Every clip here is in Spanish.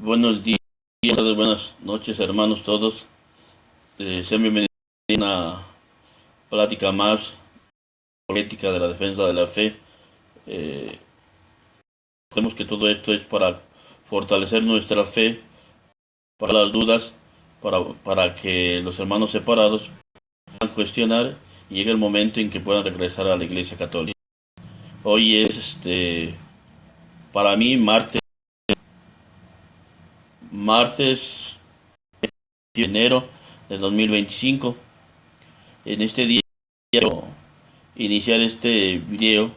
Buenos días, buenas noches, hermanos todos. Sean bienvenidos a una plática más política de la defensa de la fe. Eh, Creemos que todo esto es para fortalecer nuestra fe, para las dudas, para que los hermanos separados puedan cuestionar y llegue el momento en que puedan regresar a la Iglesia Católica. Hoy es, para mí, martes de enero de 2025. En este día quiero iniciar este video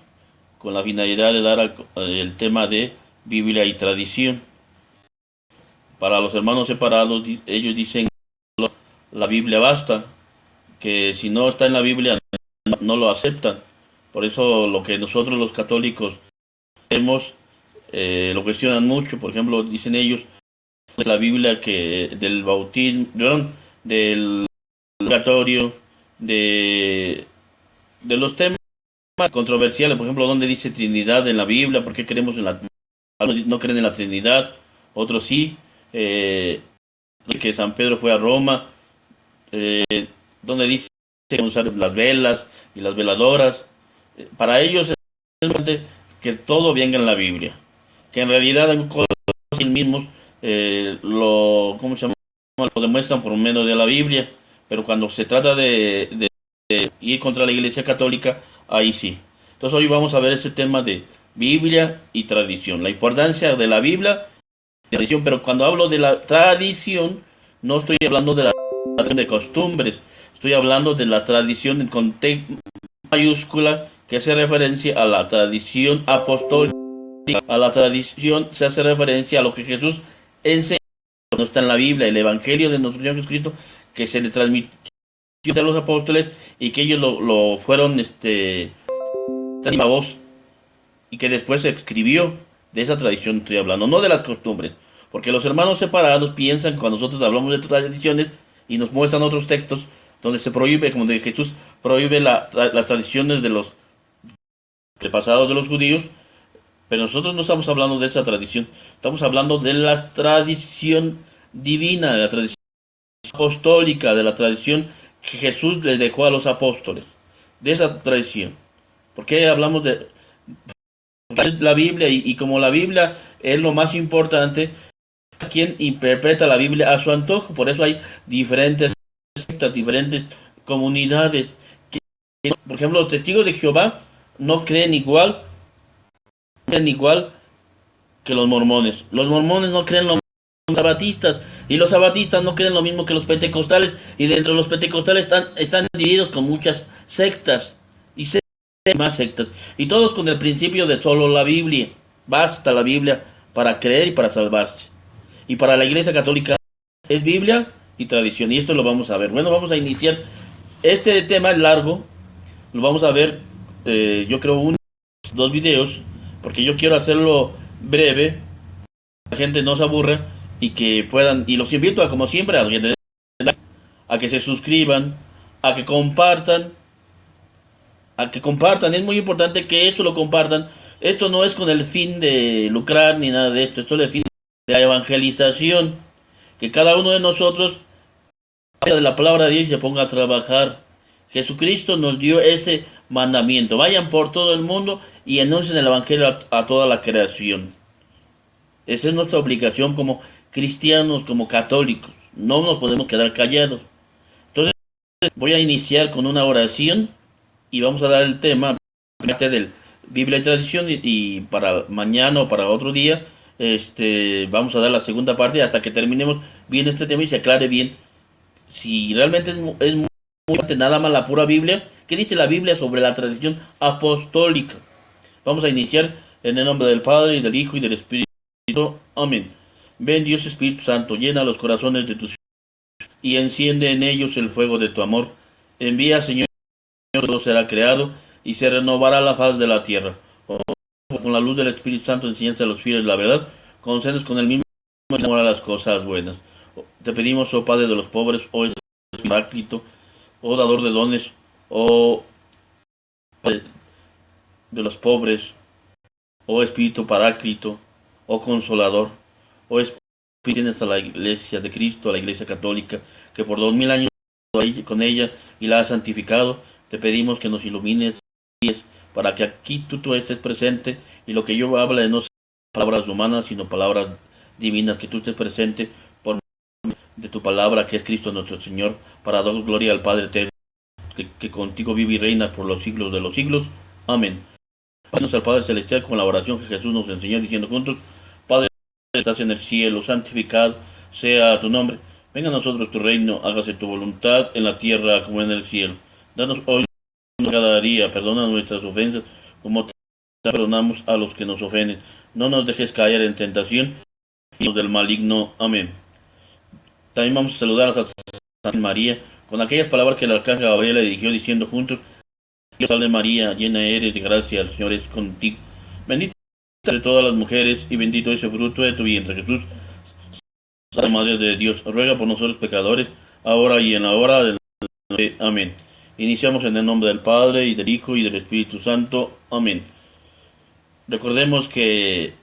con la finalidad de dar el tema de Biblia y tradición. Para los hermanos separados, ellos dicen que la Biblia basta, que si no está en la Biblia no lo aceptan. Por eso lo que nosotros los católicos hacemos lo cuestionan mucho. Por ejemplo, dicen ellos de la Biblia que del bautismo, del purgatorio, de los temas controversiales, por ejemplo, donde dice Trinidad en la Biblia, por qué creemos en la, algunos no creen en la Trinidad, otros sí, que San Pedro fue a Roma, eh, donde dice que usar las velas y las veladoras. Para ellos es importante que todo venga en la Biblia, que en realidad hay cosas mismos ¿cómo se llama? Lo demuestran por medio de la Biblia, pero cuando se trata de ir contra la Iglesia Católica, ahí sí. Entonces hoy vamos a ver ese tema de Biblia y tradición, la importancia de la Biblia y tradición, pero cuando hablo de la tradición, no estoy hablando de la tradición de costumbres, estoy hablando de la tradición con T mayúscula, que hace referencia a la tradición apostólica, a la tradición se hace referencia a lo que Jesús enseñó, no está en la Biblia, el Evangelio de nuestro Señor Jesucristo, que se le transmitió a los apóstoles y que ellos lo fueron a voz y que después se escribió. De esa tradición estoy hablando, no de las costumbres, porque los hermanos separados piensan cuando nosotros hablamos de tradiciones y nos muestran otros textos donde se prohíbe, como de Jesús prohíbe las tradiciones de los pasados de los judíos, pero nosotros no estamos hablando de esa tradición, estamos hablando de la tradición divina, de la tradición apostólica, de la tradición que Jesús les dejó a los apóstoles, de esa tradición. Porque hablamos de la Biblia y como la Biblia es lo más importante, quien interpreta la Biblia a su antojo, por eso hay diferentes sectas, diferentes comunidades. Por ejemplo, los testigos de Jehová no creen igual que los mormones. Los mormones no creen lo mismo que los sabatistas y los sabatistas no creen lo mismo que los pentecostales y dentro de los pentecostales están divididos con muchas sectas y más sectas y todos con el principio de solo la Biblia. Basta la Biblia para creer y para salvarse. Y para la Iglesia Católica es Biblia y tradición y esto lo vamos a ver. Bueno, vamos a iniciar. Este tema es largo, lo vamos a ver, yo creo dos videos, porque yo quiero hacerlo breve, la gente no se aburre y que puedan, y los invito a como siempre a que se suscriban, a que compartan, es muy importante que esto lo compartan. Esto no es con el fin de lucrar ni nada de esto, esto es el fin de la evangelización, que cada uno de nosotros de la palabra de Dios y se ponga a trabajar. Jesucristo nos dio ese mandamiento, vayan por todo el mundo y anuncien el evangelio a toda la creación. Esa es nuestra obligación como cristianos, como católicos. No nos podemos quedar callados. Entonces voy a iniciar con una oración y vamos a dar el tema del Biblia y tradición y para mañana o para otro día vamos a dar la segunda parte hasta que terminemos bien este tema y se aclare bien si realmente es muy importante nada más la pura Biblia. ¿Qué dice la Biblia sobre la tradición apostólica? Vamos a iniciar en el nombre del Padre y del Hijo y del Espíritu. Amén. Ven Dios Espíritu Santo, llena los corazones de tus hijos y enciende en ellos el fuego de tu amor. Envía, Señor, todo será creado y se renovará la faz de la tierra. Oh, con la luz del Espíritu Santo enseñanza a los fieles la verdad, concédenos con el mismo amor a las cosas buenas. Te pedimos, oh Padre de los pobres, oh Paráclito, oh dador de dones, oh Padre de los pobres, oh Espíritu Paráclito, oh Consolador, oh Espíritu tienes a la Iglesia de Cristo, a la Iglesia Católica, que por 2000 años con ella y la has santificado. Te pedimos que nos ilumines para que aquí tú estés presente y lo que yo habla no sean palabras humanas, sino palabras divinas, que tú estés presente por de tu palabra, que es Cristo nuestro Señor, para dar gloria al Padre eterno, que contigo vive y reina por los siglos de los siglos. Amén. Padre al Padre Celestial con la oración que Jesús nos enseñó, diciendo juntos: Padre, estás en el cielo, santificado sea tu nombre. Venga a nosotros tu reino, hágase tu voluntad en la tierra como en el cielo. Danos hoy cada día, perdona nuestras ofensas, como perdonamos a los que nos ofenden. No nos dejes caer en tentación y del maligno. Amén. También vamos a saludar a Santa María con aquellas palabras que el arcángel Gabriel le dirigió, diciendo juntos: Dios salve María, llena eres de gracia, el Señor es contigo. Bendita entre todas las mujeres y bendito es el fruto de tu vientre, Jesús. Santa Madre de Dios, ruega por nosotros pecadores, ahora y en la hora de la muerte. Amén. Iniciamos en el nombre del Padre, y del Hijo, y del Espíritu Santo. Amén. Recordemos que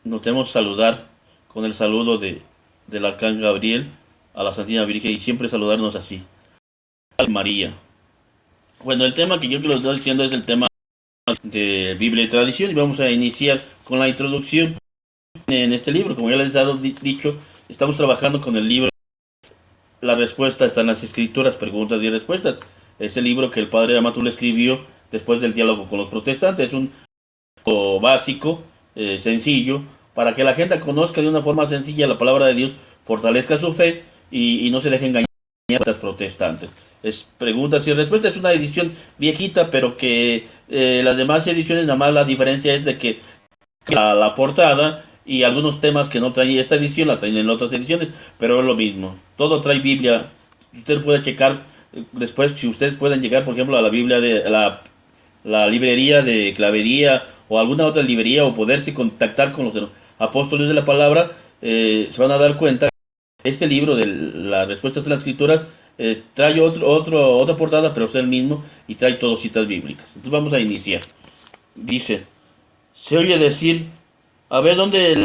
nos debemos saludar con el saludo del arcángel Gabriel a la Santísima Virgen, y siempre saludarnos así: María. Bueno, el tema que yo les estoy diciendo es el tema de Biblia y tradición, y vamos a iniciar con la introducción en este libro. Como ya les he dicho, estamos trabajando con el libro La Respuesta está en las Escrituras, preguntas y respuestas. Es el libro que el padre Amatul escribió después del diálogo con los protestantes. Es un básico, sencillo, para que la gente conozca de una forma sencilla la palabra de Dios, fortalezca su fe y no se deje engañar por los protestantes. Es preguntas y respuestas. Es una edición viejita, pero que las demás ediciones, nada más la diferencia es de que la portada y algunos temas que no trae esta edición la traen en otras ediciones, pero es lo mismo. Todo trae Biblia. Usted puede checar después, si ustedes pueden llegar, por ejemplo, a la Biblia de la librería de Clavería o alguna otra librería, o poderse contactar con los apóstoles de la palabra, se van a dar cuenta que este libro de las respuestas de las escrituras trae otra portada, pero es el mismo, y trae todas citas bíblicas. Entonces vamos a iniciar. Dice: se oye decir, a ver, ¿dónde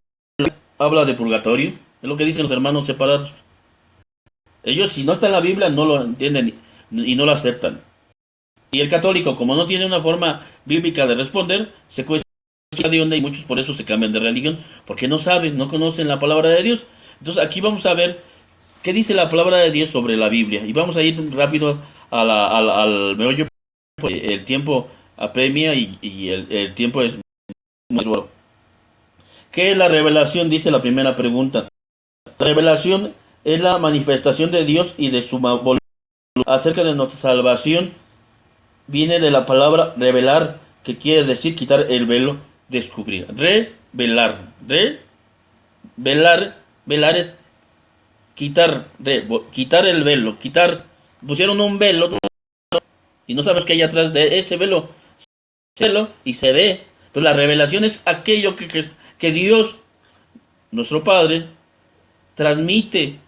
habla de purgatorio? Es lo que dicen los hermanos separados. Ellos, si no está en la Biblia, no lo entienden y no lo aceptan. Y el católico, como no tiene una forma bíblica de responder, se cuestiona de dónde, y muchos por eso se cambian de religión, porque no saben, no conocen la palabra de Dios. Entonces aquí vamos a ver qué dice la palabra de Dios sobre la Biblia. Y vamos a ir rápido al meollo, porque el tiempo apremia y el tiempo es muy duro. ¿Qué es la revelación? Dice la primera pregunta. La revelación es la manifestación de Dios y de su voluntad acerca de nuestra salvación. Viene de la palabra revelar, que quiere decir quitar el velo, descubrir. Revelar. Velar es quitar, quitar el velo, quitar. Pusieron un velo y no sabes qué hay atrás de ese velo, y se ve. Entonces la revelación es aquello que Dios, nuestro Padre, transmite,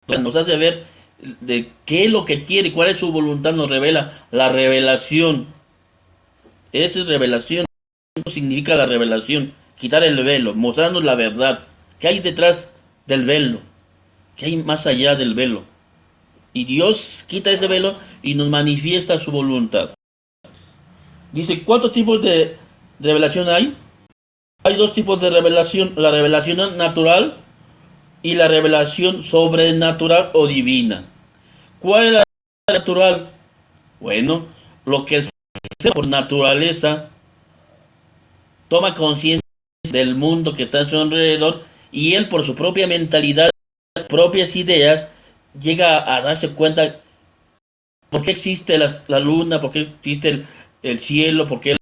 nos hace ver de qué es lo que quiere, cuál es su voluntad, nos revela. La revelación, esa es revelación. Eso significa la revelación: quitar el velo, mostrarnos la verdad, qué hay detrás del velo, qué hay más allá del velo. Y Dios quita ese velo y nos manifiesta su voluntad. Dice, ¿cuántos tipos de revelación hay? Hay dos tipos de revelación: la revelación natural y la revelación sobrenatural o divina. ¿Cuál es la natural? Bueno, lo que es por naturaleza toma conciencia del mundo que está a su alrededor, y él, por su propia mentalidad, propias ideas, llega a darse cuenta por qué existe la luna, por qué existe el cielo, por qué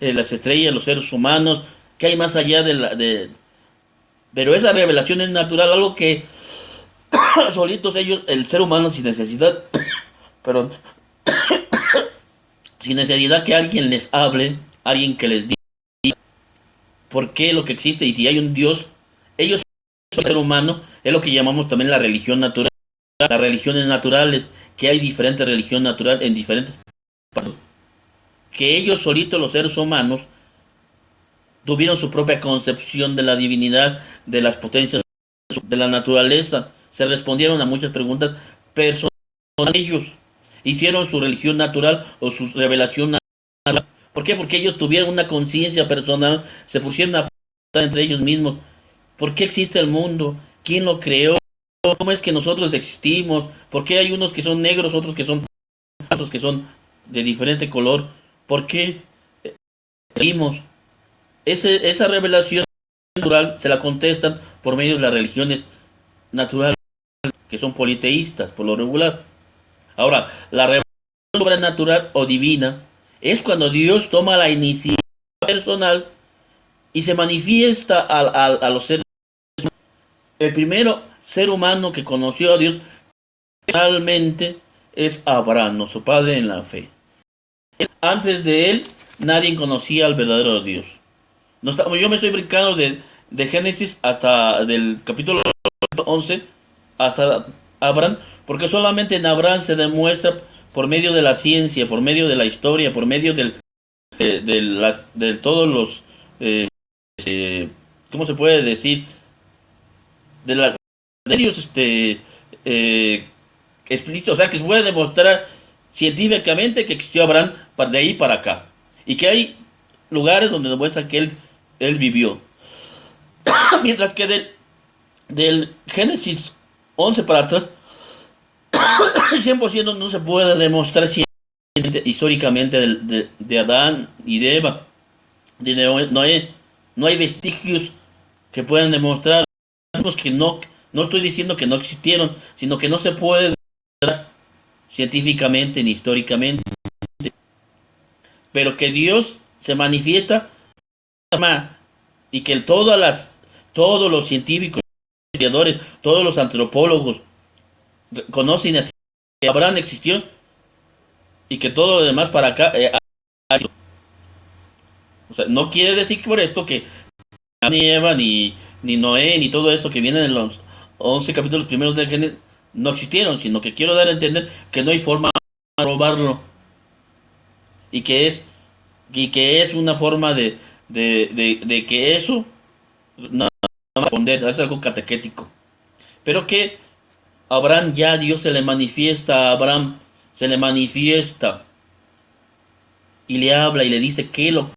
las estrellas, los seres humanos, qué hay más allá pero esa revelación es natural, algo que solitos ellos, el ser humano, sin necesidad, perdón, sin necesidad que alguien les hable, alguien que les diga por qué lo que existe, y si hay un Dios, ellos, el ser humano, es lo que llamamos también la religión natural, las religiones naturales, que hay diferentes religiones naturales en diferentes países, que ellos solitos, los seres humanos, tuvieron su propia concepción de la divinidad, de las potencias de la naturaleza, se respondieron a muchas preguntas personales de ellos. Hicieron su religión natural o su revelación natural. ¿Por qué? Porque ellos tuvieron una conciencia personal, se pusieron a pensar entre ellos mismos. ¿Por qué existe el mundo? ¿Quién lo creó? ¿Cómo es que nosotros existimos? ¿Por qué hay unos que son negros, otros que son otros que son de diferente color? ¿Por qué existimos? Esa revelación natural se la contestan por medio de las religiones naturales, que son politeístas por lo regular. Ahora, la revelación sobrenatural o divina es cuando Dios toma la iniciativa personal y se manifiesta a los seres humanos. El primero ser humano que conoció a Dios realmente es Abraham, nuestro padre en la fe. Antes de él, nadie conocía al verdadero Dios. Yo me estoy brincando de Génesis hasta del capítulo 11 hasta Abraham, porque solamente en Abraham se demuestra por medio de la ciencia, por medio de la historia, por medio de todos los, ¿cómo se puede decir? De la de ellos, explícito, o sea, que se puede demostrar científicamente que existió Abraham de ahí para acá, y que hay lugares donde demuestran que él vivió. Mientras que del Génesis 11 para atrás, 100% no se puede demostrar históricamente de Adán y de Eva, de Noé. No hay vestigios que puedan demostrar que no estoy diciendo que no existieron, sino que no se puede demostrar científicamente ni históricamente. Pero que Dios se manifiesta y que todos los científicos, historiadores, todos los antropólogos conocen así que Abraham existió y que todo lo demás para acá o sea, no quiere decir por esto que ni Eva ni Noé ni todo esto que viene en los 11 capítulos primeros del Génesis no existieron, sino que quiero dar a entender que no hay forma de robarlo y que es una forma de que eso no responder, es algo catequético, pero que Abraham ya Dios se le manifiesta a Abraham, se le manifiesta y le habla y le dice que lo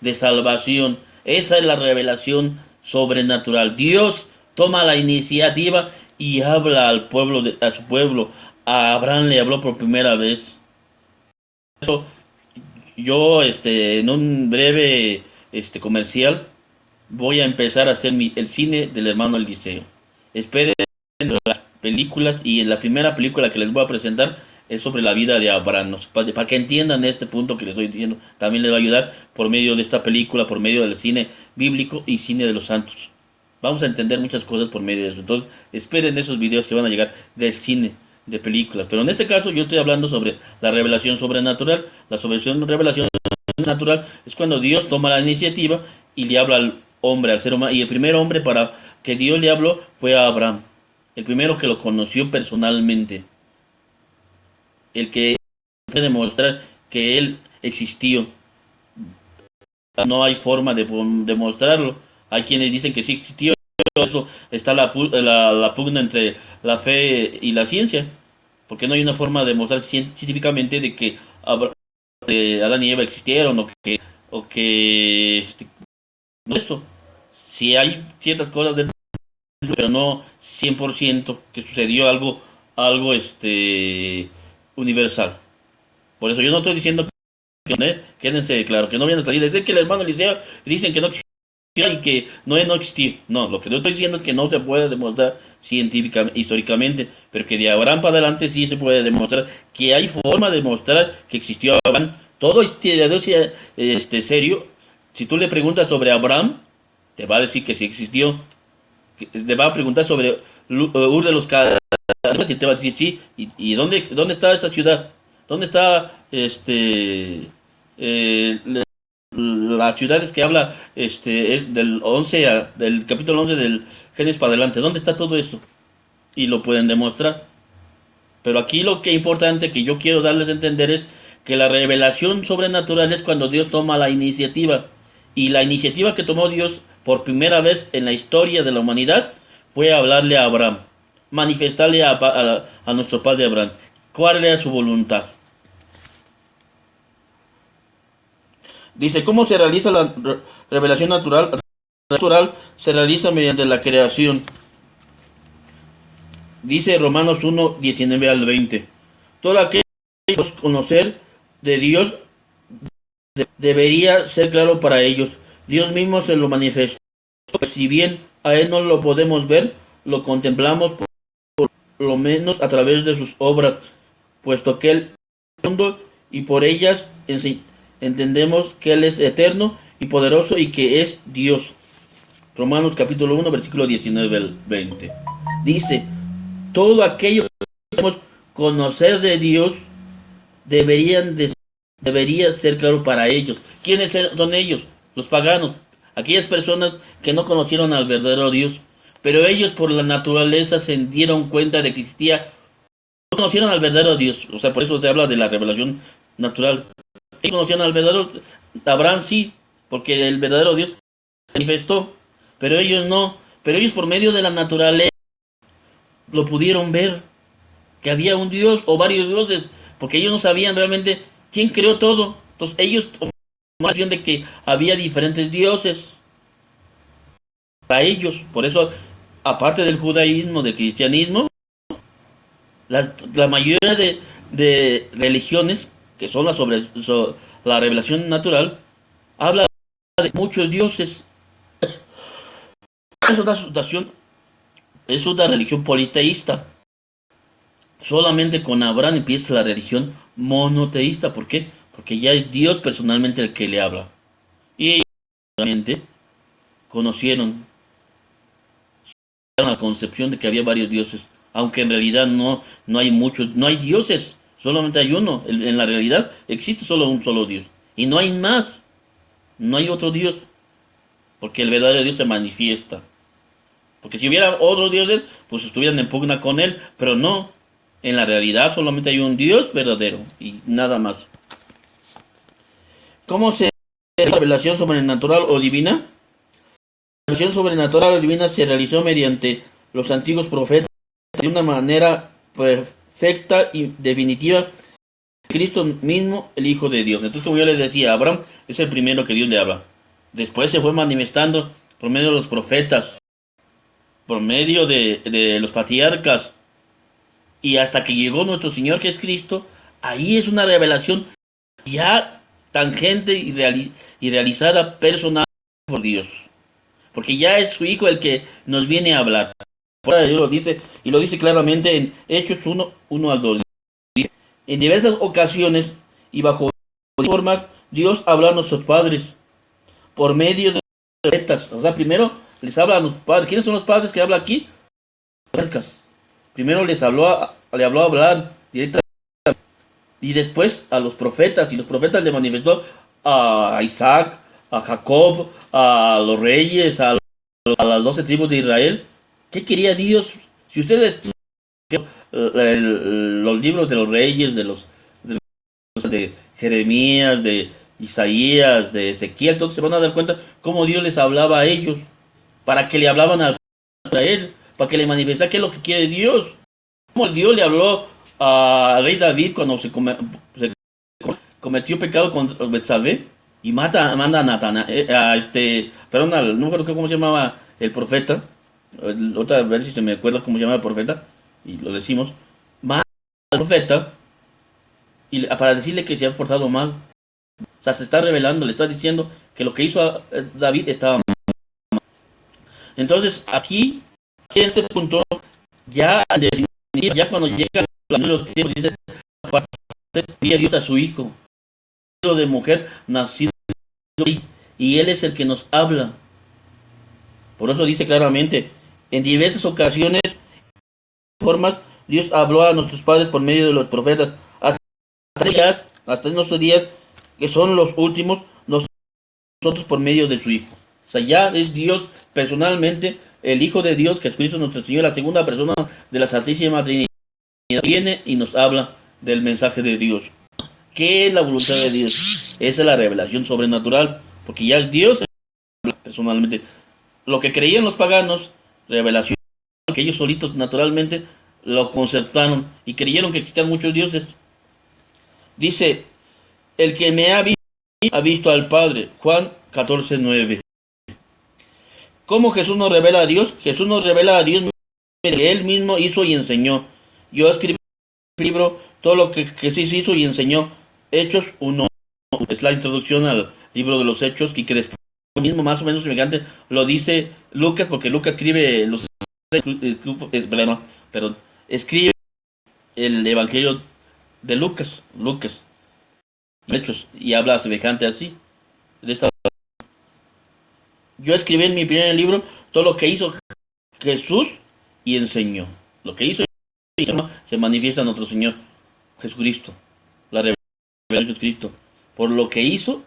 de salvación. Esa es la revelación sobrenatural. Dios toma la iniciativa y habla al pueblo, a su pueblo. A Abraham le habló por primera vez. Eso, yo en un breve comercial voy a empezar a hacer el cine del hermano Eliseo. Esperen las películas, y en la primera película que les voy a presentar es sobre la vida de Abraham, para que entiendan este punto que les estoy diciendo. También les va a ayudar por medio de esta película, por medio del cine bíblico y cine de los santos. Vamos a entender muchas cosas por medio de eso. Entonces esperen esos videos que van a llegar del cine, de películas. Pero en este caso yo estoy hablando sobre la revelación sobrenatural. La revelación sobrenatural es cuando Dios toma la iniciativa y le habla al hombre, al ser humano. Y el primer hombre para que Dios le habló fue a Abraham, el primero que lo conoció personalmente, el que puede demostrar que él existió. No hay forma de demostrarlo. Hay quienes dicen que sí existió. Eso está la pugna entre la fe y la ciencia, porque no hay una forma de demostrar científicamente de que Adán y Eva existieron o que no esto. Si hay ciertas cosas dentro, pero no 100% que sucedió algo universal. Por eso yo no estoy diciendo que quédense claro, que no vayan a salir. Es que el hermano Eliseo dicen que no existió y que no existió. No, lo que yo estoy diciendo es que no se puede demostrar científicamente, históricamente, pero que de Abraham para adelante sí se puede demostrar, que hay forma de demostrar que existió Abraham. Todo historiador serio, si tú le preguntas sobre Abraham, te va a decir que sí existió. Te va a preguntar sobre Ur de los Caldeos y te va a decir sí. ¿Y dónde está esta ciudad? ¿Dónde está las ciudades que habla es del capítulo 11 del Génesis para adelante? ¿Dónde está todo esto? Y lo pueden demostrar. Pero aquí lo que es importante que yo quiero darles a entender es que la revelación sobrenatural es cuando Dios toma la iniciativa. Y la iniciativa que tomó Dios por primera vez en la historia de la humanidad fue hablarle a Abraham, manifestarle a nuestro padre Abraham cuál era su voluntad. Dice, ¿cómo se realiza la revelación natural? Natural se realiza mediante la creación. Dice Romanos 1, 19 al 20. Todo aquello que conocer de Dios debería ser claro para ellos. Dios mismo se lo manifestó. Si bien a Él no lo podemos ver, lo contemplamos por lo menos a través de sus obras, puesto que Él es el mundo y por ellas entendemos que Él es eterno y poderoso y que es Dios. Romanos capítulo 1, versículo 19 al 20. Dice, todo aquello que queremos conocer de Dios debería ser claro para ellos. ¿Quiénes son ellos? Los paganos, aquellas personas que no conocieron al verdadero Dios, pero ellos por la naturaleza se dieron cuenta de que existía, no conocieron al verdadero Dios, o sea, por eso se habla de la revelación natural. Ellos conocieron al verdadero Abraham sí, porque el verdadero Dios se manifestó, pero ellos no, pero ellos por medio de la naturaleza lo pudieron ver, que había un Dios o varios dioses, porque ellos no sabían realmente quién creó todo. Entonces ellos tomaron la decisión de que había diferentes dioses para ellos. Por eso, aparte del judaísmo, del cristianismo, la mayoría de religiones, que son la revelación natural, habla de muchos dioses. Es una religión politeísta. Solamente con Abraham empieza la religión monoteísta. ¿Por qué? Porque ya es Dios personalmente el que le habla. Y ellos realmente conocieron la concepción de que había varios dioses, aunque en realidad no hay muchos, no hay dioses, solamente hay uno. En la realidad existe solo un solo Dios. Y no hay más, no hay otro Dios, porque el verdadero Dios se manifiesta. Porque si hubiera otros dioses, pues estuvieran en pugna con él, pero no. En la realidad solamente hay un Dios verdadero y nada más. ¿Cómo se realiza la revelación sobrenatural o divina? La revelación sobrenatural o divina se realizó mediante los antiguos profetas de una manera perfecta y definitiva. Cristo mismo, el Hijo de Dios. Entonces, como yo les decía, Abraham es el primero que Dios le habla. Después se fue manifestando por medio de los profetas, por medio de los patriarcas, y hasta que llegó nuestro Señor Jesucristo. Ahí es una revelación ya tangente y realizada personal por Dios, porque ya es su Hijo el que nos viene a hablar. Por eso lo dice, y lo dice claramente en Hechos 1 al 2. En diversas ocasiones y bajo formas Dios habla a nuestros padres por medio de profetas. O sea, primero les habla a los padres. ¿Quiénes son los padres que habla aquí? Primero le habló a Abraham directamente, y después a los profetas, y los profetas le manifestó a Isaac, a Jacob, a los reyes, a las 12 tribus de Israel. ¿Qué quería Dios? Si ustedes los libros de los reyes, de Jeremías, de Isaías, de Ezequiel, entonces se van a dar cuenta cómo Dios les hablaba a ellos, para que le hablaban a Israel, para que le manifestara qué es lo que quiere Dios. Como Dios le habló al rey David cuando se cometió pecado contra Betsabé y manda a Natán, perdón, no me acuerdo cómo se llamaba el profeta, otra vez si se me acuerda cómo se llama el profeta, y lo decimos, manda al profeta para decirle que se ha portado mal. O sea, se está revelando, le está diciendo que lo que hizo David estaba mal. Entonces, aquí, en este punto, ya cuando llega los tiempos, dice, envía Dios a su Hijo, hijo de mujer, nacido y Él es el que nos habla. Por eso dice claramente, en diversas ocasiones, formas, Dios habló a nuestros padres por medio de los profetas, hasta nuestros días, que son los últimos, nosotros por medio de su Hijo. O sea, ya es Dios personalmente, el Hijo de Dios, Jesucristo nuestro Señor, la segunda persona de la Santísima Trinidad, viene y nos habla del mensaje de Dios. ¿Qué es la voluntad de Dios? Esa es la revelación sobrenatural, porque ya es Dios personalmente. Lo que creían los paganos, revelación que ellos solitos naturalmente lo conceptaron y creyeron que existían muchos dioses. Dice, el que me ha visto al Padre. Juan 14:9. ¿Cómo Jesús nos revela a Dios? Jesús nos revela a Dios que Él mismo hizo y enseñó. Yo escribí en el libro todo lo que Jesús hizo y enseñó. Hechos 1. Es la introducción al libro de los Hechos y que después mismo más o menos semejante lo dice Lucas, porque Lucas escribe perdón, escribe el Evangelio de Lucas, Hechos, y habla semejante así. De esta Yo escribí en mi primer libro todo lo que hizo Jesús y enseñó. Lo que hizo y enseñó se manifiesta en nuestro Señor Jesucristo. La revelación de Jesucristo. Por lo que hizo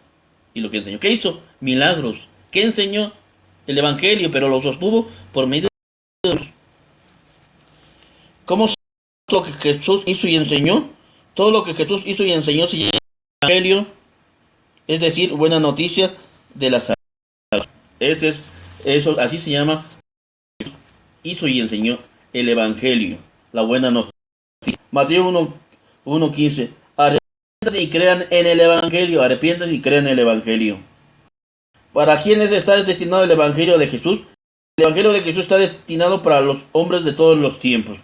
y lo que enseñó. ¿Qué hizo? Milagros. ¿Qué enseñó? El Evangelio, pero lo sostuvo por medio de Dios. ¿Cómo lo que Jesús hizo y enseñó? Todo lo que Jesús hizo y enseñó se llama Evangelio, es decir, buena noticia de la salvación. Eso, así se llama. Hizo y enseñó el Evangelio, la buena noticia. Mateo 1:15. Arrepiéntanse y crean en el Evangelio. Arrepiéntanse y crean en el Evangelio. ¿Para quiénes está destinado el Evangelio de Jesús? El Evangelio de Jesús está destinado para los hombres de todos los tiempos.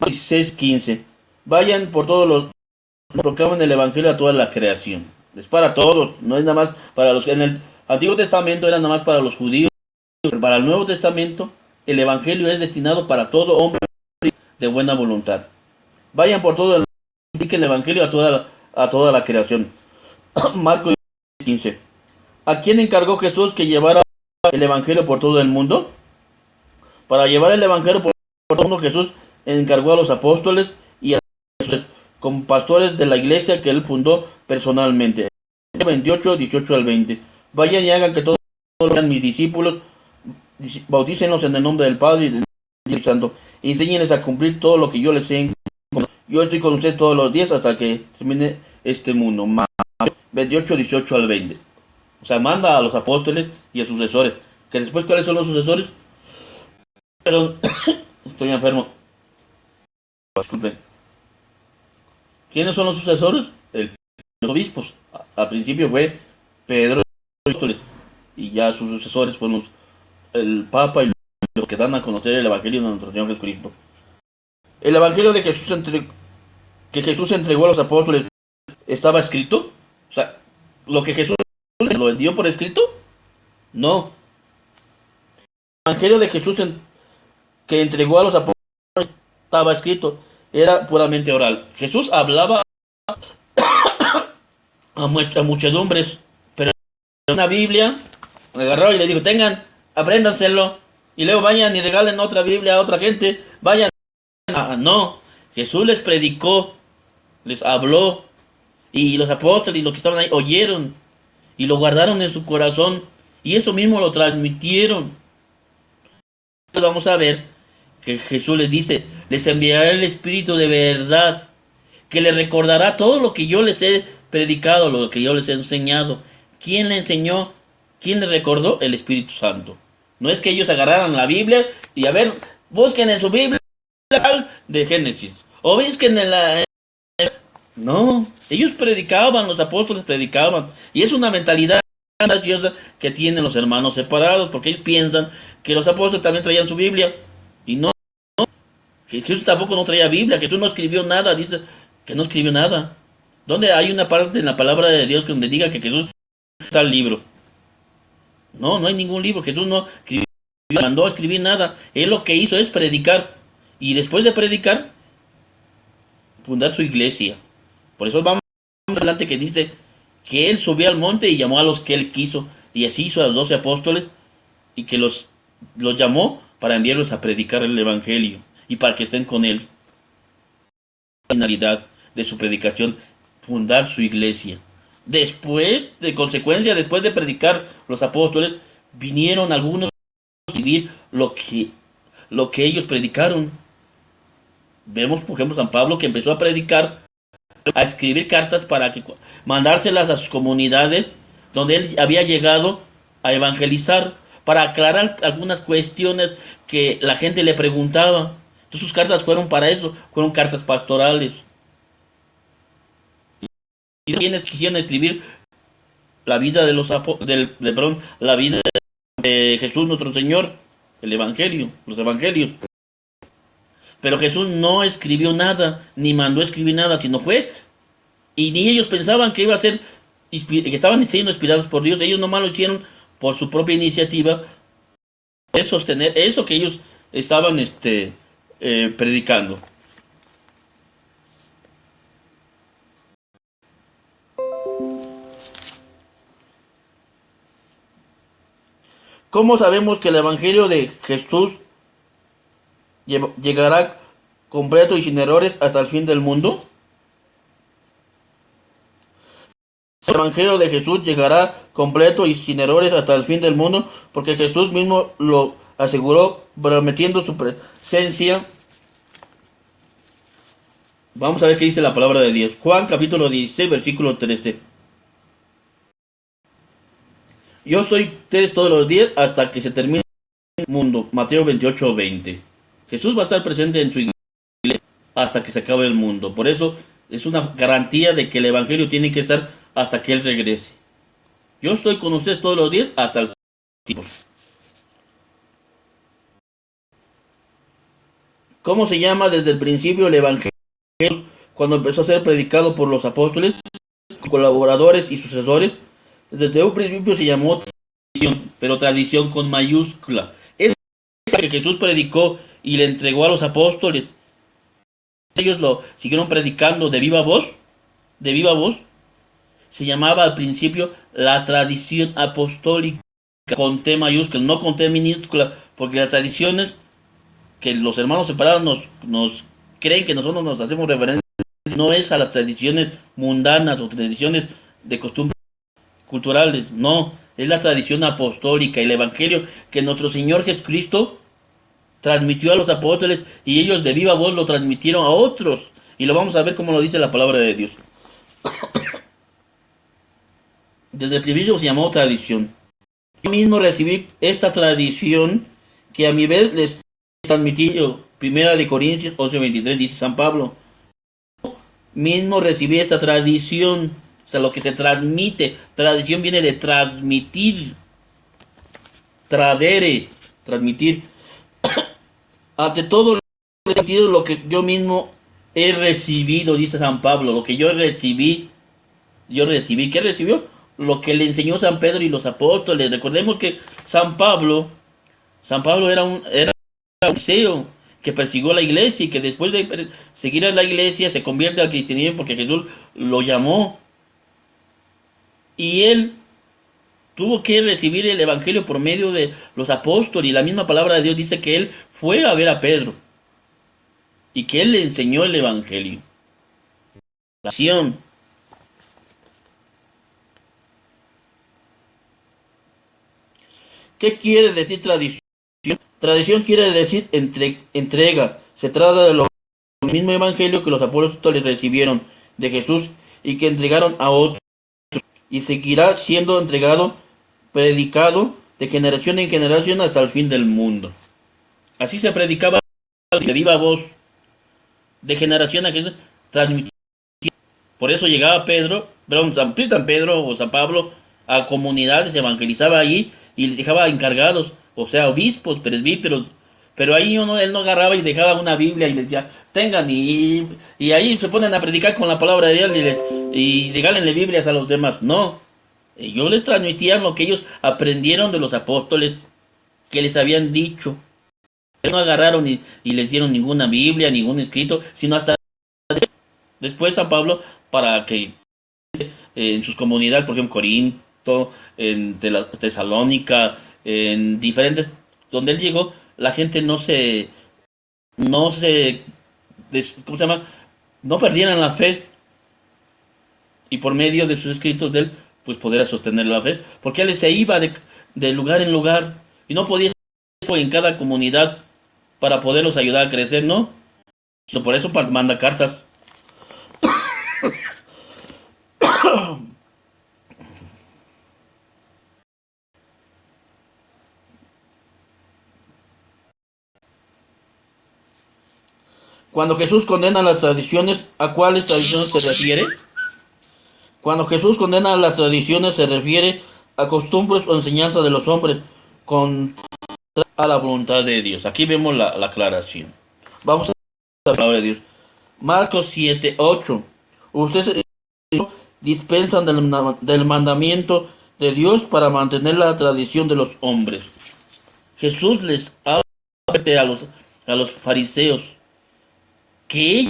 16:15. Vayan por todos los... proclaman el Evangelio a toda la creación. Es para todos, no es nada más para los... En el Antiguo Testamento era nada más para los judíos, pero para el Nuevo Testamento el Evangelio es destinado para todo hombre de buena voluntad. Vayan por todo el mundo y prediquen el Evangelio a toda la creación. Marcos 15. ¿A quién encargó Jesús que llevara el Evangelio por todo el mundo? Para llevar el Evangelio por todo el mundo, Jesús encargó a los apóstoles y a los como pastores de la iglesia que él fundó personalmente. 28, 18 al 20. Vayan y hagan que todos sean mis discípulos, bautícenlos en el nombre del Padre y del Espíritu Santo. Enséñenles a cumplir todo lo que yo les he enseñado. Yo estoy con ustedes todos los días hasta que termine este mundo. 28, 18 al 20. O sea, manda a los apóstoles y a sus sucesores. Que después, ¿cuáles son los sucesores? Perdón, estoy enfermo. Disculpen. ¿Quiénes son los sucesores? Los obispos. Al principio fue Pedro y ya sus sucesores fueron el Papa y los que dan a conocer el Evangelio de nuestro Señor Jesucristo. El Evangelio de Jesús que Jesús entregó a los apóstoles estaba escrito. O sea, lo que Jesús lo dio por escrito. No. El Evangelio de Jesús que entregó a los apóstoles estaba escrito. Era puramente oral. Jesús hablaba a muchedumbres, pero en una Biblia agarró y le dijo, tengan, apréndanselo, y luego vayan y regalen otra Biblia a otra gente, vayan. No, Jesús les predicó, les habló, y los apóstoles y los que estaban ahí oyeron, y lo guardaron en su corazón, y eso mismo lo transmitieron. Entonces vamos a ver que Jesús les dice, les enviará el Espíritu de verdad, que les recordará todo lo que yo les he predicado, lo que yo les he enseñado. ¿Quién le enseñó? ¿Quién le recordó? El Espíritu Santo. No es que ellos agarraran la Biblia y a ver, busquen en su Biblia de Génesis, o busquen en la... No, ellos predicaban, los apóstoles predicaban, y es una mentalidad graciosa que tienen los hermanos separados, porque ellos piensan que los apóstoles también traían su Biblia, y no, que Jesús tampoco no traía Biblia, que Jesús no escribió nada, dice que no escribió nada. ¿Dónde hay una parte en la palabra de Dios donde diga que Jesús está el libro? No, no hay ningún libro. Jesús no mandó a escribir nada. Él lo que hizo es predicar. Y después de predicar, fundar su iglesia. Por eso vamos adelante que dice que él subió al monte y llamó a los que él quiso. Y así hizo a los 12 apóstoles y que los llamó para enviarlos a predicar el Evangelio y para que estén con él. La finalidad de su predicación, fundar su iglesia. Después, de consecuencia, después de predicar los apóstoles, vinieron algunos a escribir lo que ellos predicaron. Vemos, por ejemplo, San Pablo que empezó a predicar, a escribir cartas para que mandárselas a sus comunidades donde él había llegado a evangelizar, para aclarar algunas cuestiones que la gente le preguntaba. Entonces sus cartas fueron para eso, fueron cartas pastorales. Y quienes quisieron escribir la vida de los la vida de Jesús nuestro Señor, el Evangelio, los Evangelios. Pero Jesús no escribió nada, ni mandó escribir nada, sino fue, y ni ellos pensaban que iba a ser, que estaban siendo inspirados por Dios. Ellos nomás lo hicieron por su propia iniciativa, de sostener eso que ellos estaban predicando. ¿Cómo sabemos que el Evangelio de Jesús llegará completo y sin errores hasta el fin del mundo? El Evangelio de Jesús llegará completo y sin errores hasta el fin del mundo, porque Jesús mismo lo aseguró, prometiendo su presencia. Vamos a ver qué dice la palabra de Dios. Juan capítulo 16, versículo 13. Yo soy ustedes todos los días hasta que se termine el mundo. Mateo 28, 20. Jesús va a estar presente en su iglesia hasta que se acabe el mundo. Por eso es una garantía de que el Evangelio tiene que estar hasta que Él regrese. Yo estoy con ustedes todos los días hasta el tiempo. ¿Cómo se llama desde el principio el Evangelio? Cuando empezó a ser predicado por los apóstoles, colaboradores y sucesores. Desde un principio se llamó tradición, pero tradición con mayúscula. Es que Jesús predicó y le entregó a los apóstoles. Ellos lo siguieron predicando de viva voz. De viva voz. Se llamaba al principio la tradición apostólica con T mayúscula, no con T minúscula, porque las tradiciones que los hermanos separados nos creen que nosotros nos hacemos referencia no es a las tradiciones mundanas o tradiciones de costumbres culturales, no, es la tradición apostólica, el evangelio que nuestro Señor Jesucristo transmitió a los apóstoles y ellos de viva voz lo transmitieron a otros. Y lo vamos a ver como lo dice la palabra de Dios. Desde el principio se llamó tradición. Yo mismo recibí esta tradición que a mi vez les transmití. Primera de Corintios 11:23 dice San Pablo. Yo mismo recibí esta tradición. O sea, lo que se transmite. Tradición viene de transmitir. Tradere. Transmitir. Ante todo, lo que yo mismo he recibido, dice San Pablo. Lo que yo recibí. ¿Qué recibió? Lo que le enseñó San Pedro y los apóstoles. Recordemos que San Pablo era un fariseo que persiguió a la iglesia y que después de seguir a la iglesia se convierte al cristianismo porque Jesús lo llamó. Y él tuvo que recibir el evangelio por medio de los apóstoles. Y la misma palabra de Dios dice que él fue a ver a Pedro y que él le enseñó el evangelio. La acción. ¿Qué quiere decir tradición? Tradición quiere decir entrega. Se trata de lo mismo evangelio que los apóstoles recibieron de Jesús y que entregaron a otros. Y seguirá siendo entregado, predicado de generación en generación hasta el fin del mundo. Así se predicaba de viva voz, de generación a generación, transmitida. Por eso llegaba San Pedro o San Pablo a comunidades, evangelizaba allí y les dejaba encargados, o sea, obispos, presbíteros. Pero ahí él no agarraba y dejaba una Biblia y les decía, tengan, y ahí se ponen a predicar con la palabra de Dios y regálenle Biblias a los demás. No, ellos les transmitían lo que ellos aprendieron de los apóstoles que les habían dicho. Ellos no agarraron y les dieron ninguna Biblia, ningún escrito, sino hasta después San Pablo para que en sus comunidades, por ejemplo, Corinto, en Tesalónica, en diferentes, donde él llegó, la gente no se, ¿cómo se llama? No perdieran la fe y por medio de sus escritos de él, pues poder sostener la fe, porque él se iba de lugar en lugar y no podía estar en cada comunidad para poderlos ayudar a crecer, ¿no? Por eso manda cartas. Cuando Jesús condena las tradiciones, ¿a cuáles tradiciones se refiere? Cuando Jesús condena las tradiciones se refiere a costumbres o enseñanzas de los hombres contra la voluntad de Dios. Aquí vemos la aclaración. Vamos a la palabra de Dios. Marcos 7:8. Ustedes dispensan del mandamiento de Dios para mantener la tradición de los hombres. Jesús les advierte a los fariseos que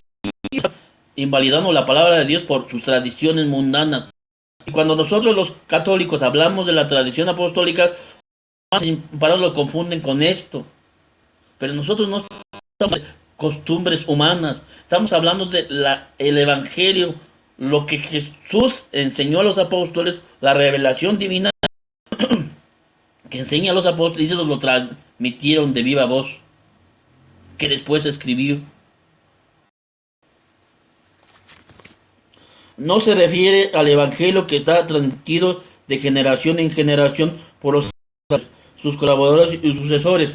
ellos invalidando la palabra de Dios por sus tradiciones mundanas. Y cuando nosotros los católicos hablamos de la tradición apostólica, para lo confunden con esto. Pero nosotros no estamos de costumbres humanas, estamos hablando de el evangelio, lo que Jesús enseñó a los apóstoles, la revelación divina que enseña a los apóstoles, y ellos lo transmitieron de viva voz, que después escribió. No se refiere al evangelio que está transmitido de generación en generación por sus colaboradores y sucesores.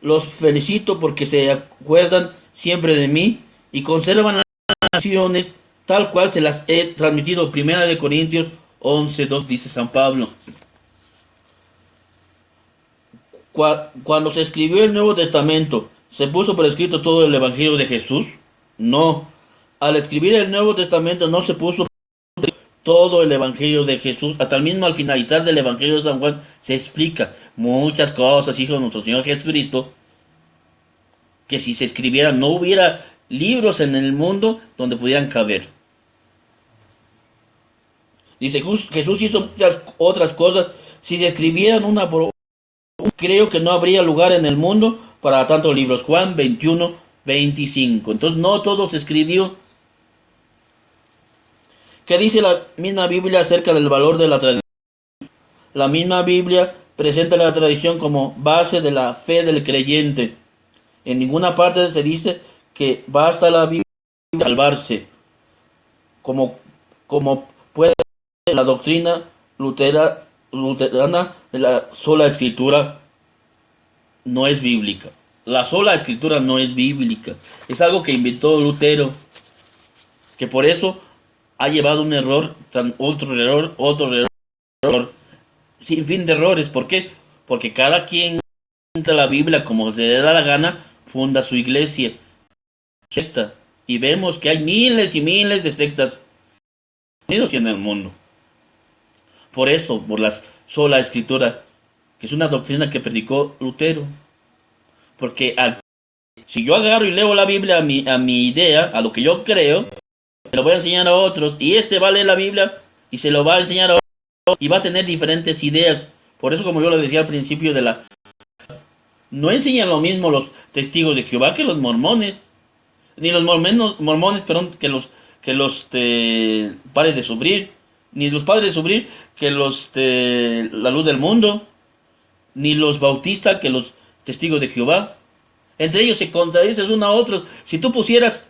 Los felicito porque se acuerdan siempre de mí y conservan las naciones tal cual se las he transmitido. 1 Corintios 11:2 dice San Pablo. Cuando se escribió el Nuevo Testamento, ¿se puso por escrito todo el evangelio de Jesús? No. Al escribir el Nuevo Testamento no se puso todo el evangelio de Jesús. Hasta el mismo al finalizar del evangelio de San Juan se explica muchas cosas, hijo de nuestro Señor Jesucristo, que si se escribiera no hubiera libros en el mundo donde pudieran caber. Dice, Jesús hizo muchas otras cosas. Si se escribieran una por una, creo que no habría lugar en el mundo para tantos libros. Juan 21:25. Entonces no todo se escribió. ¿Qué dice la misma Biblia acerca del valor de la tradición? La misma Biblia presenta la tradición como base de la fe del creyente. En ninguna parte se dice que basta la Biblia para salvarse, como puede la doctrina luterana de la sola escritura no es bíblica. La sola escritura no es bíblica. Es algo que inventó Lutero, que por eso ha llevado un error, otro error, sin fin de errores. ¿Por qué? Porque cada quien entra la Biblia como se le da la gana, funda su iglesia, secta, y vemos que hay miles y miles de sectas en el mundo. Por eso, por la sola escritura, que es una doctrina que predicó Lutero. Porque si yo agarro y leo la Biblia a mi idea, a lo que yo creo, se lo voy a enseñar a otros, y va a leer la Biblia y se lo va a enseñar a otros, y va a tener diferentes ideas. Por eso, como yo lo decía al principio no enseñan lo mismo los testigos de Jehová que los mormones, ni los mormones, que los padres de sufrir, ni los padres de sufrir que los de la luz del mundo, ni los bautistas que los testigos de Jehová. Entre ellos se contradicen uno a otro. Si tú pusieras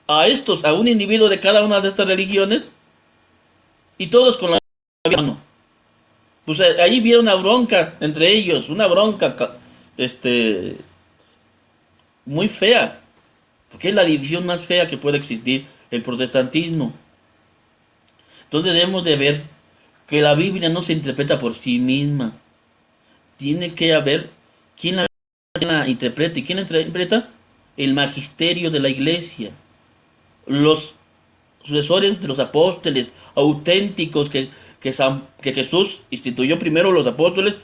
a un individuo de cada una de estas religiones, y todos con la mano, pues ahí viene una bronca entre ellos, una bronca muy fea, porque es la división más fea que puede existir, el protestantismo. Entonces debemos de ver que la Biblia no se interpreta por sí misma. Tiene que haber quien la interprete. ¿Y quién la interpreta? El magisterio de la iglesia. Los sucesores de los apóstoles auténticos que Jesús instituyó, primero los apóstoles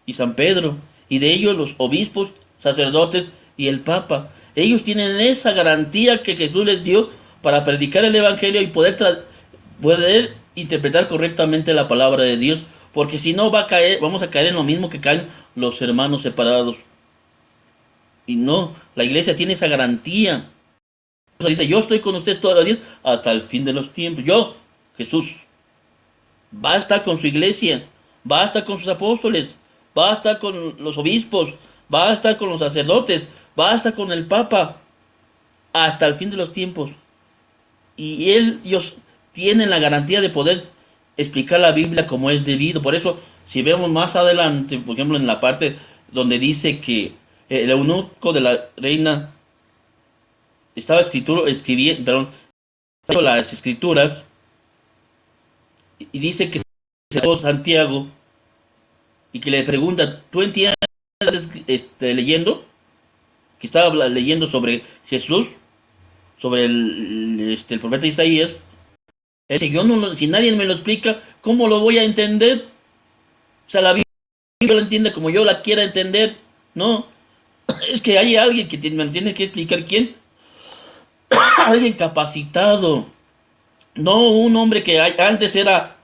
y San Pedro, y de ellos los obispos, sacerdotes y el Papa. Ellos tienen esa garantía que Jesús les dio para predicar el evangelio y poder interpretar correctamente la palabra de Dios, porque si no vamos a caer en lo mismo que caen los hermanos separados. Y no, la iglesia tiene esa garantía. O sea, dice, yo estoy con usted todos los días hasta el fin de los tiempos. Yo, Jesús, va a estar con su iglesia, va a estar con sus apóstoles, va a estar con los obispos, va a estar con los sacerdotes, va a estar con el Papa hasta el fin de los tiempos. Y ellos tienen la garantía de poder explicar la Biblia como es debido. Por eso, si vemos más adelante, por ejemplo, en la parte donde dice que el eunuco de la reina estaba escribiendo, perdón, las escrituras y dice que se Santiago y que le pregunta, ¿tú entiendes leyendo? Que estaba leyendo sobre Jesús, sobre el profeta Isaías. Él dice, yo no, si nadie me lo explica, ¿cómo lo voy a entender? O sea, la Biblia lo entiende como yo la quiera entender. No, es que hay alguien que me tiene que explicar. ¿Quién? Alguien capacitado. No un hombre que antes era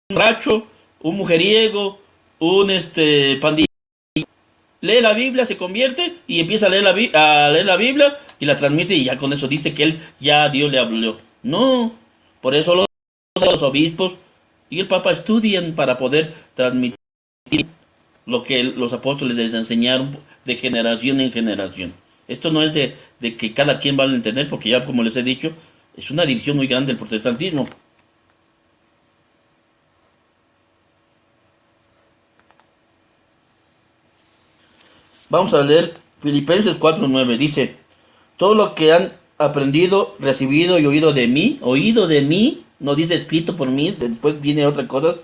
un borracho, un mujeriego, un pandillero. Lee la Biblia, se convierte y empieza a leer la Biblia y la transmite y ya con eso dice que él ya Dios le habló. No, por eso los obispos y el Papa estudian para poder transmitir lo que los apóstoles les enseñaron de generación en generación. Esto no es de que cada quien va a entender, porque ya como les he dicho, es una división muy grande del protestantismo. Vamos a leer Filipenses 4:9. Dice, todo lo que han aprendido, recibido y oído de mí, no dice escrito por mí, después viene otra cosa.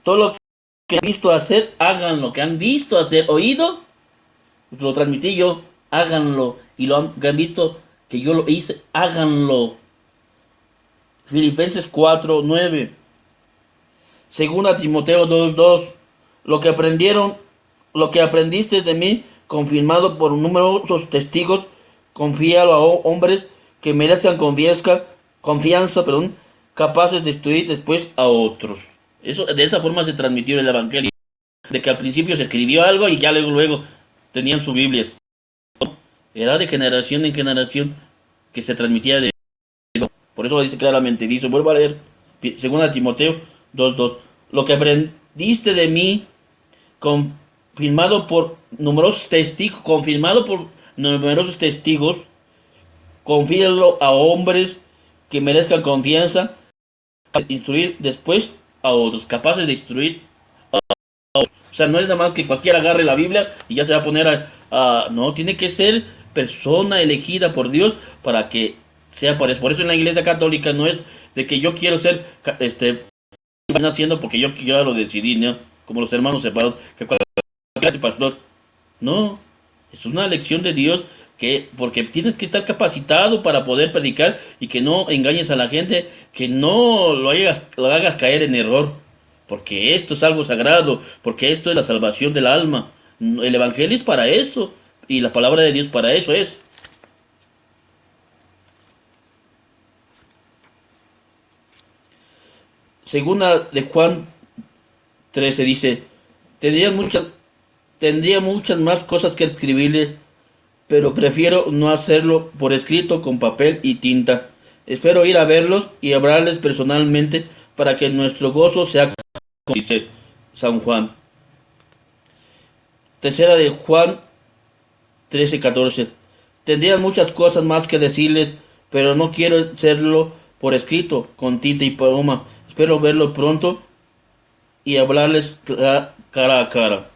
Todo lo que han visto hacer, háganlo. Que han visto hacer, oído, lo transmití yo, háganlo. Y lo han visto que yo lo hice, háganlo. Filipenses 4:9. Segunda Timoteo 2:2. Lo que aprendieron, lo que aprendiste de mí, confirmado por numerosos testigos, confíalo a hombres que merezcan confianza, capaces de instruir después a otros. Eso, de esa forma se transmitió el evangelio, de que al principio se escribió algo y ya luego tenían su Biblia. Era de generación en generación que se transmitía de. Por eso lo dice claramente, dice, vuelvo a leer, segunda Timoteo 2:2. Lo que aprendiste de mí, confirmado por numerosos testigos, confíalo a hombres que merezcan confianza, instruir después a otros, capaces de instruir a otros. O sea, no es nada más que cualquiera agarre la Biblia y ya se va a poner no, tiene que ser persona elegida por Dios para que sea por eso. Por eso en la iglesia católica no es de que yo quiero ser, haciendo porque yo ya lo decidí, ¿no? Como los hermanos separados, que cualquier pastor. No, es una lección de Dios porque tienes que estar capacitado para poder predicar y que no engañes a la gente, que no lo hagas caer en error, porque esto es algo sagrado, porque esto es la salvación del alma. El evangelio es para eso y la palabra de Dios para eso es. Segunda de Juan 13 dice, tendría muchas más cosas que escribirle, pero prefiero no hacerlo por escrito con papel y tinta. Espero ir a verlos y hablarles personalmente para que nuestro gozo sea como dice San Juan. Tercera de Juan 13:14. Tendría muchas cosas más que decirles, pero no quiero hacerlo por escrito, con tinta y pluma. Espero verlos pronto y hablarles cara a cara.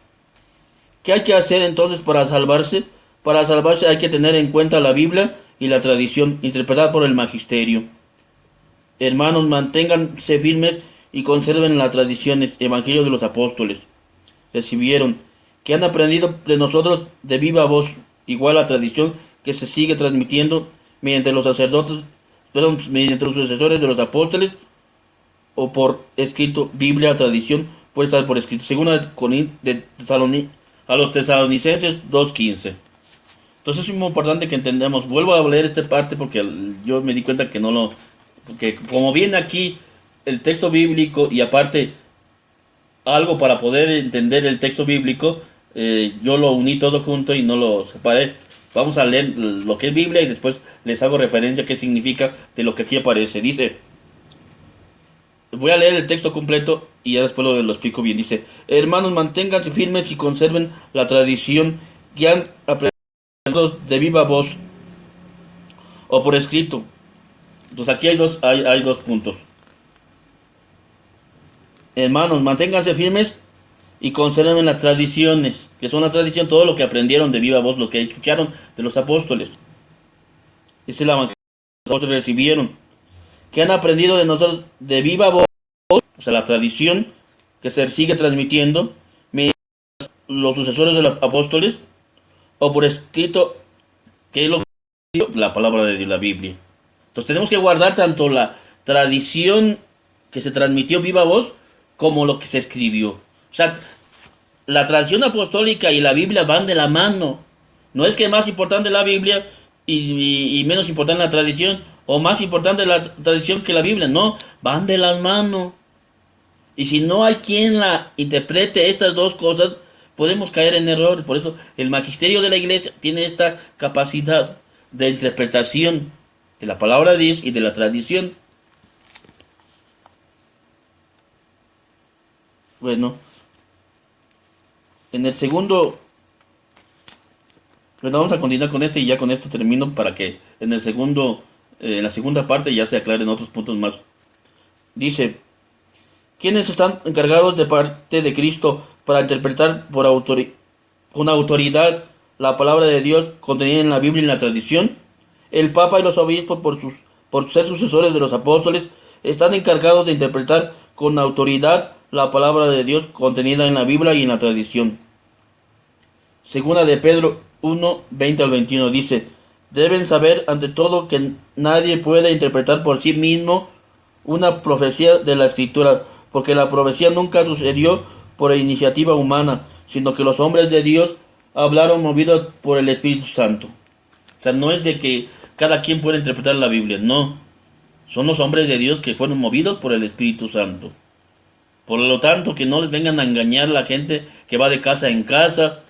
¿Qué hay que hacer entonces para salvarse? Para salvarse hay que tener en cuenta la Biblia y la tradición interpretada por el magisterio. Hermanos, manténganse firmes y conserven las tradiciones, evangelios de los apóstoles. Recibieron, que han aprendido de nosotros de viva voz, igual la tradición que se sigue transmitiendo mediante los sacerdotes, mediante los sucesores de los apóstoles, o por escrito, Biblia, tradición, puede estar por escrito. Segunda a los Tesalonicenses 2:15. Entonces es muy importante que entendamos. Vuelvo a leer esta parte porque yo me di cuenta que porque como viene aquí el texto bíblico y aparte algo para poder entender el texto bíblico, yo lo uní todo junto y no lo separé. Vamos a leer lo que es Biblia y después les hago referencia a qué significa de lo que aquí aparece. Dice, voy a leer el texto completo y ya después lo explico bien. Dice, hermanos, manténganse firmes y conserven la tradición que han aprendido de viva voz o por escrito. Entonces aquí hay dos puntos. Hermanos, manténganse firmes y conserven las tradiciones, que son las tradiciones, todo lo que aprendieron de viva voz, lo que escucharon de los apóstoles. Es el evangelio que los apóstoles recibieron, que han aprendido de nosotros de viva voz, o sea, la tradición que se sigue transmitiendo mediante los sucesores de los apóstoles, o por escrito, que es lo que es la palabra de Dios, la Biblia. Entonces tenemos que guardar tanto la tradición que se transmitió viva voz como lo que se escribió. O sea, la tradición apostólica y la Biblia van de la mano. No es que es más importante la Biblia y menos importante la tradición, o más importante la tradición que la Biblia. No, van de las manos. Y si no hay quien la interprete estas dos cosas, podemos caer en errores. Por eso el magisterio de la iglesia tiene esta capacidad de interpretación de la palabra de Dios y de la tradición. Bueno, en el segundo, bueno, vamos a continuar con este y ya con esto termino para que en el segundo, en la segunda parte ya se aclaren otros puntos más. Dice, ¿quiénes están encargados de parte de Cristo para interpretar con autoridad la palabra de Dios contenida en la Biblia y en la tradición? El Papa y los obispos, por ser sucesores de los apóstoles, están encargados de interpretar con autoridad la palabra de Dios contenida en la Biblia y en la tradición. Segunda de Pedro 1, 20 al 21 dice, deben saber ante todo que nadie puede interpretar por sí mismo una profecía de la Escritura, porque la profecía nunca sucedió por iniciativa humana, sino que los hombres de Dios hablaron movidos por el Espíritu Santo. O sea, no es de que cada quien pueda interpretar la Biblia, no. Son los hombres de Dios que fueron movidos por el Espíritu Santo. Por lo tanto, que no les vengan a engañar la gente que va de casa en casa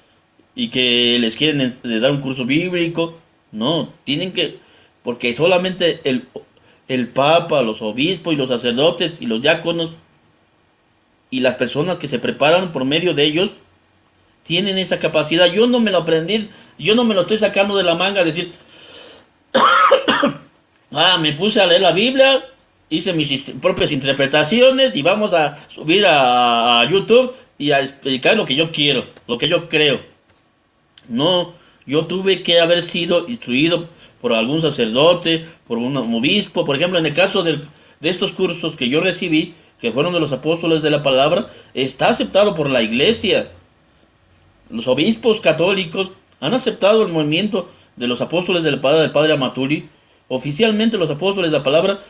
y que les quieren dar un curso bíblico. No, tienen que, porque solamente el Papa, los obispos y los sacerdotes y los diáconos y las personas que se preparan por medio de ellos tienen esa capacidad. Yo no me lo aprendí, yo no me lo estoy sacando de la manga a decir, me puse a leer la Biblia, hice mis propias interpretaciones y vamos a subir a YouTube y a explicar lo que yo quiero, lo que yo creo. No, yo tuve que haber sido instruido por algún sacerdote, por un obispo. Por ejemplo, en el caso de estos cursos que yo recibí, que fueron de los apóstoles de la palabra, está aceptado por la iglesia. Los obispos católicos han aceptado el movimiento de los apóstoles de la palabra del padre Amatuli. Oficialmente los apóstoles de la palabra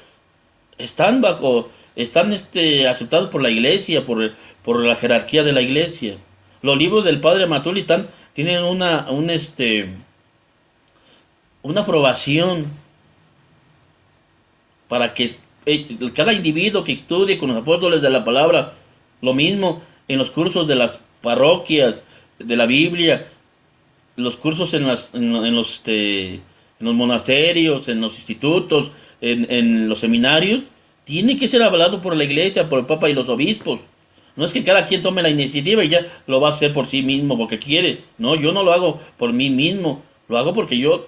están aceptados por la iglesia, por la jerarquía de la iglesia. Los libros del padre Amatuli tienen una aprobación para que cada individuo que estudie con los apóstoles de la palabra, lo mismo en los cursos de las parroquias, de la Biblia, los cursos en los monasterios, en los institutos, en los seminarios, tiene que ser avalado por la iglesia, por el Papa y los obispos. No es que cada quien tome la iniciativa y ya lo va a hacer por sí mismo porque quiere. No, yo no lo hago por mí mismo, lo hago porque yo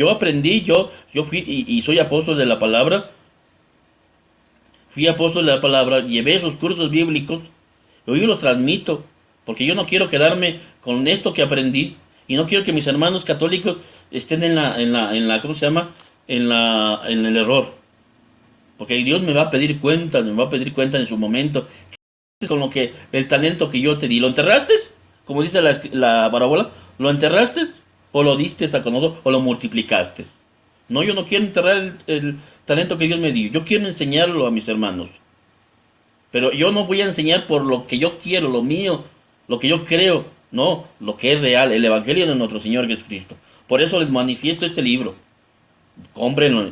aprendí, yo fui y soy apóstol de la palabra. Fui apóstol de la palabra, llevé esos cursos bíblicos, y hoy los transmito, porque yo no quiero quedarme con esto que aprendí y no quiero que mis hermanos católicos estén ¿cómo se llama? En el error. Porque Dios me va a pedir cuentas, me va a pedir cuentas en su momento con lo que el talento que yo te di. ¿Lo enterraste? Como dice la parábola, ¿lo enterraste? ¿O lo diste a conocer? ¿O lo multiplicaste? No, yo no quiero enterrar el talento que Dios me dio. Yo quiero enseñarlo a mis hermanos. Pero yo no voy a enseñar por lo que yo quiero, lo mío, lo que yo creo. No, lo que es real, el Evangelio de nuestro Señor Jesucristo. Por eso les manifiesto este libro. Cómprenlo,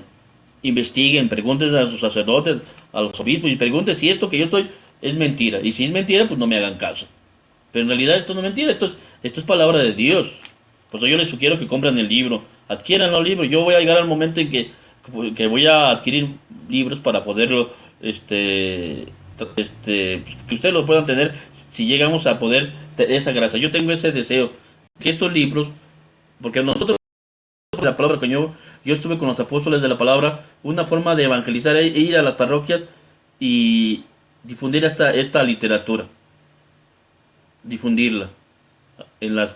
investiguen, pregunten a sus sacerdotes, a los obispos y pregunten si esto que yo estoy es mentira. Y si es mentira, pues no me hagan caso. Pero en realidad esto no es mentira, esto es palabra de Dios. Por eso yo les sugiero que compren el libro, adquieran los libros. Yo voy a llegar al momento en que voy a adquirir libros para poderlo, que ustedes los puedan tener si llegamos a poder esa gracia. Yo tengo ese deseo, que estos libros, porque nosotros la palabra que yo estuve con los apóstoles de la palabra, una forma de evangelizar es ir a las parroquias y difundir esta literatura, difundirla en las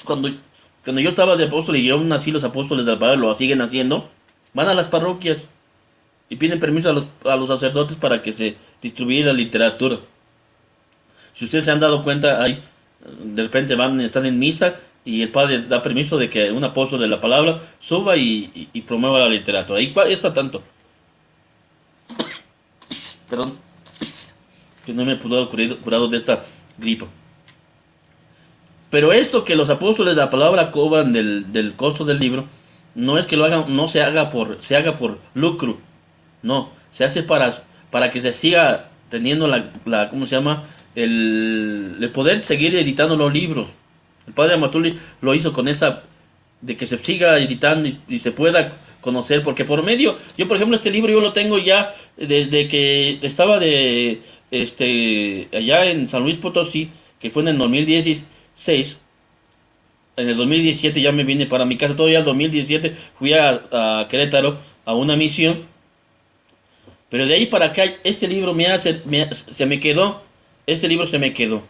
cuando Cuando yo estaba de apóstol y aún así los apóstoles de la palabra lo siguen haciendo, van a las parroquias y piden permiso a los sacerdotes para que se distribuya la literatura. Si ustedes se han dado cuenta, ahí de repente están en misa y el padre da permiso de que un apóstol de la palabra suba y promueva la literatura. Ahí está tanto. Perdón, que no me pudo haber curado de esta gripa. Pero esto que los apóstoles de la palabra cobran del costo del libro, no es que lo hagan, no se haga por lucro. No, se hace para que se siga teniendo ¿cómo se llama? El poder seguir editando los libros. El padre Amatuli lo hizo con esa, de que se siga editando y se pueda conocer, porque por medio, yo por ejemplo este libro yo lo tengo ya desde que estaba allá en San Luis Potosí, que fue en el 2016. En el 2017 ya me vine para mi casa, todavía en el 2017 fui a Querétaro a una misión, pero de ahí para acá este libro se me quedó, este libro se me quedó.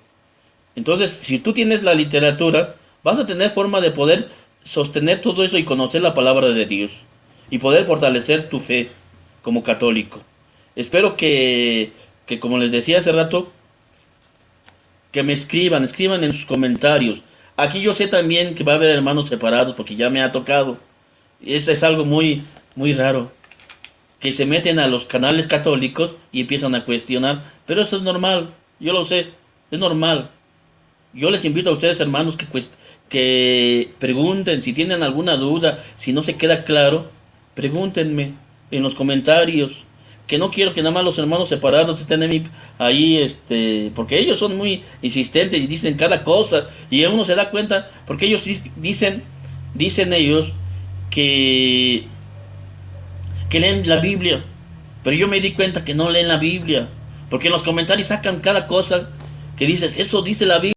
Entonces, si tú tienes la literatura, vas a tener forma de poder sostener todo eso y conocer la palabra de Dios y poder fortalecer tu fe como católico. Espero que como les decía hace rato, que me escriban en sus comentarios. Aquí yo sé también que va a haber hermanos separados porque ya me ha tocado. Y esto es algo muy, muy raro. Que se meten a los canales católicos y empiezan a cuestionar. Pero esto es normal, yo lo sé, es normal. Yo les invito a ustedes, hermanos, que pregunten si tienen alguna duda, si no se queda claro, pregúntenme en los comentarios. Que no quiero que nada más los hermanos separados estén ahí, porque ellos son muy insistentes y dicen cada cosa, y uno se da cuenta, porque ellos dicen ellos que, que leen la Biblia, pero yo me di cuenta que no leen la Biblia, porque en los comentarios sacan cada cosa que dices, eso dice la Biblia.